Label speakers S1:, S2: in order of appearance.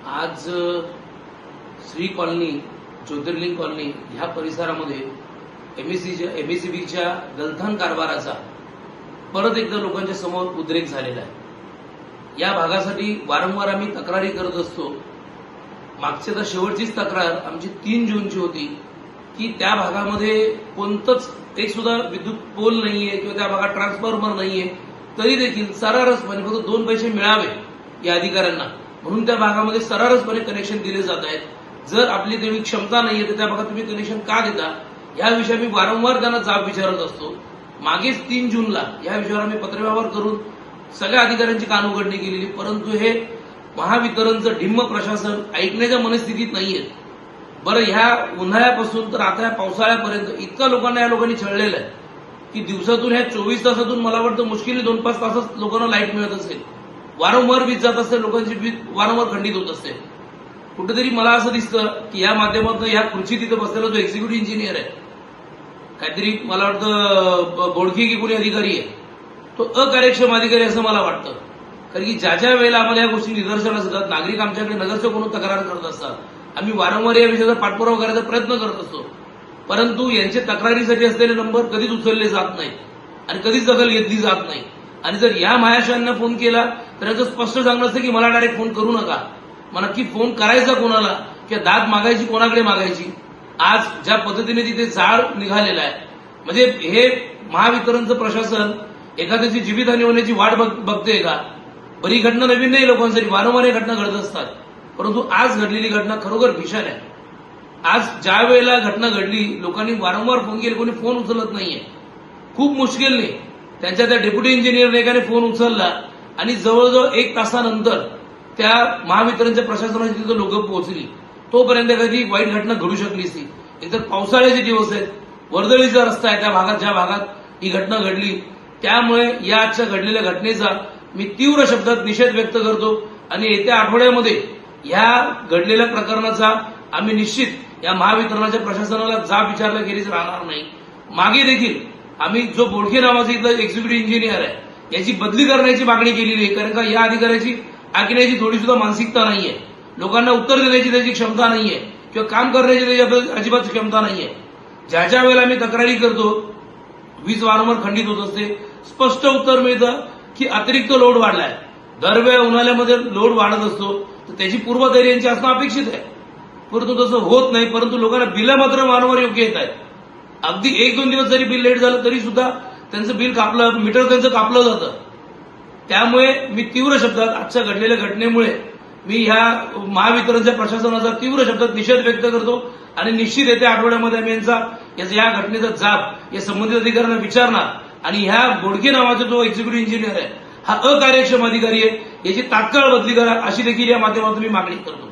S1: आज श्री कॉलनी, ज्योतिर्लिंग कॉलनी ह्या परिसरामध्ये एमएससीबीच्या गलथान कारभाराचा परत एकदा लोकांच्या समोर उद्रेक झालेला आहे। या भागासाठी वारंवार आम्ही तक्रारी करत असतो। मागच्या तर शेवटचीच तक्रार आमची 3 जूनची होती की त्या भागामध्ये कोणतंच एक सुद्धा विद्युत पोल नाहीये किंवा त्या भागात ट्रान्सफॉर्मर नाहीये, तरी देखील सर्रासपणे फक्त 2 पैसे मिळावे या अधिकाऱ्यांना म्हणून त्या भागामध्ये सर्रासपणे कनेक्शन दिले जात आहेत। जर आपली तेवढी क्षमता नाहीये तर त्या भागात तुम्ही कनेक्शन का देता, याविषयी मी वारंवार त्यांना जाब विचारत असतो। मागेच 3 जूनला या विषयावर आम्ही पत्रव्यवहार करून सगळ्या अधिकाऱ्यांची कानउघडणी केलेली, परंतु हे महावितरणचं ढिम्म प्रशासन ऐकण्याच्या मनस्थितीत नाहीये। बरं, ह्या उन्हाळ्यापासून तर आता या पावसाळ्यापर्यंत इतका लोकांना या लोकांनी छळलेलं आहे की दिवसातून ह्या 24 तासातून मला वाटतं मुश्किल 2-5 तासच लोकांना लाईट मिळत असेल। वारंवार वीज जात असते, लोकांची वीज वारंवार खंडित होत असते। कुठेतरी मला असं दिसतं की या माध्यमातून या खुर्ची तिथे बसलेला जो एक्झिक्युटिव्ह इंजिनियर आहे, काहीतरी मला वाटतं बोडकी की कोणी अधिकारी आहे, तो अकार्यक्षम अधिकारी असं मला वाटतं। कारण की ज्या वेळेला आम्हाला या गोष्टी निदर्शनास येतात, नागरिक आमच्याकडे नगरसेवक म्हणून तक्रार करत असतात, आम्ही वारंवार या विषयाचा पाठपुरावा करायचा प्रयत्न करत असतो, परंतु यांचे तक्रारीसाठी असलेले नंबर कधीच उचलले जात नाहीत आणि कधीच दखल घेतली जात नाही। आणि जर या महाशयांना फोन केला तर याचं स्पष्ट सांगणं असतं की मला डायरेक्ट फोन करू नका, मला नक्की फोन करायचा कोणाला किंवा दाद मागायची कोणाकडे मागायची। आज ज्या पद्धतीने तिथे जाळ निघालेला आहे, म्हणजे हे महावितरणचं प्रशासन एखाद्याची जीवितहानी होण्याची वाट बघते का? बरी घटना नवीन नाही, लोकांसाठी वारंवार घटना घडत असतात, परंतु आज घडलेली घटना खरोखर भीषण आहे। आज ज्या वेळेला घटना घडली लोकांनी वारंवार फोन केले, कोणी फोन उचलत नाहीये। खूप मुश्किलने त्यांच्या त्या डेप्युटी इंजिनियरने एकाने फोन उचलला आणि जवळजवळ 1 तासानंतर त्या महावितरणच्या प्रशासनाची तिथे लोक पोहोचली। तोपर्यंत एखादी वाईट घटना घडू शकली असती। एकतर पावसाळ्याचे दिवस आहेत, वर्दळीचा रस्ता आहे त्या भागात, ज्या भागात ही घटना घडली, त्यामुळे या आजच्या घडलेल्या घटनेचा मी तीव्र शब्दात निषेध व्यक्त करतो आणि येत्या आठवड्यामध्ये या घडलेल्या प्रकरणाचा आम्ही निश्चित या महावितरणाच्या प्रशासनाला जाब विचारल्याखेरीज राहणार नाही। मागे देखील आम्ही जो बोडके नावाचा इथला एक्झिक्युटिव्ह इंजिनियर आहे याची बदली करण्याची मागणी केलेली आहे, कारण का या अधिकाऱ्याची ऐकण्याची थोडी सुद्धा मानसिकता नाहीये, लोकांना उत्तर देण्याची त्याची क्षमता नाहीये किंवा काम करण्याची त्याची अजिबात क्षमता नाहीये। ज्या वेळेला आम्ही तक्रारी करतो वीज वारंवार खंडित होत असते, स्पष्ट उत्तर मिळतं की अतिरिक्त लोड वाढलाय। दरवेळेला उन्हाळ्यामध्ये लोड वाढत असतो तर त्याची पूर्वतयारी यांची असणं अपेक्षित आहे, परंतु तसं होत नाही। परंतु लोकांना बिलं मात्र वारंवार योग्य येत आहेत। अगदी 1-2 दिवस जरी बिल लेट झालं तरी सुद्धा त्यांचं बिल कापलं, मीटर त्यांचं कापलं जातं। त्यामुळे मी तीव्र शब्दात आजच्या घडलेल्या घटनेमुळे मी ह्या महावितरणच्या प्रशासनाचा तीव्र शब्दात निषेध व्यक्त करतो आणि निश्चित येत्या आठवड्यामध्ये आम्ही या घटनेचा जाब या संबंधित अधिकाऱ्यांना विचारणार आणि ह्या बोडके नावाचा जो एक्झिक्युटिव्ह इंजिनियर आहे हा अकार्यक्षम अधिकारी आहे, याची तात्काळ बदली करा अशी देखील या माध्यमातून मी मागणी करतो।